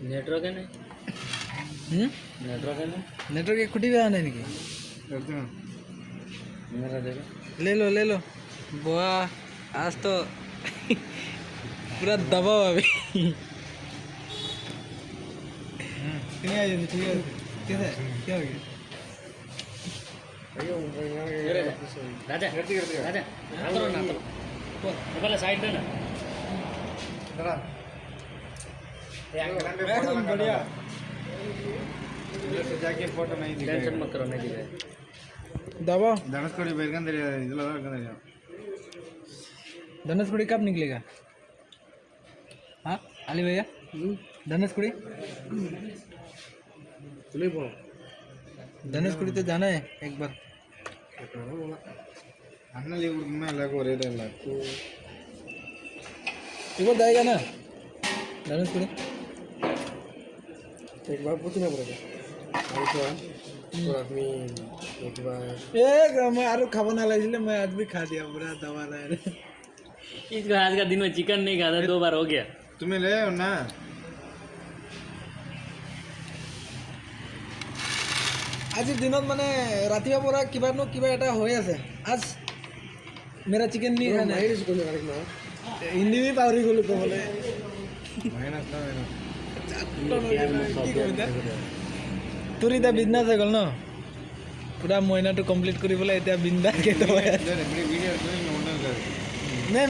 network है नहीं network है नहीं नेटवर्क एक खुटी भी आने नहीं मेरा देखो ले लो बुआ आज तो पूरा दबाव अभी क्या है क्या हो गया राजा राजा ना पहले साइड देना बढ़िया जाके फोटो नहीं टेंशन मत करो नहीं दिखाए दबाओ धनुषकोडी बैरकन इधर धनुषकोडी कब निकलेगा हाँ अली भैया धनुषकोडी धनुषकोडी तो जाना है एक बार अन्न लीव में लगो रेट है एक बार जाएगा ना धनुषकोडी एक बार पूछना पड़ेगा आदमी एक बार एक मैं आलू खावा ना इसलिए मैं आज भी खा दिया पूरा दबा रहा है इसका आज का दिन में चिकन नहीं खाता 2 बार हो गया तुम्हें ले आओ ना আজিৰ দিনত মানে ৰাতিপুৱাৰ পৰা কিবা এটা হৈ আছে আজ মেৰা চিকেন নি খানা হিন্দী भी পাহৰি গ'লো ক'বলৈ माइनस ना তোৰ এতিয়া বিজনেছ হৈ গ'ল ন পুৰা মইনাটো কমপ্লিট কৰিবলৈ এতিয়া বিন্দাকে वीडियो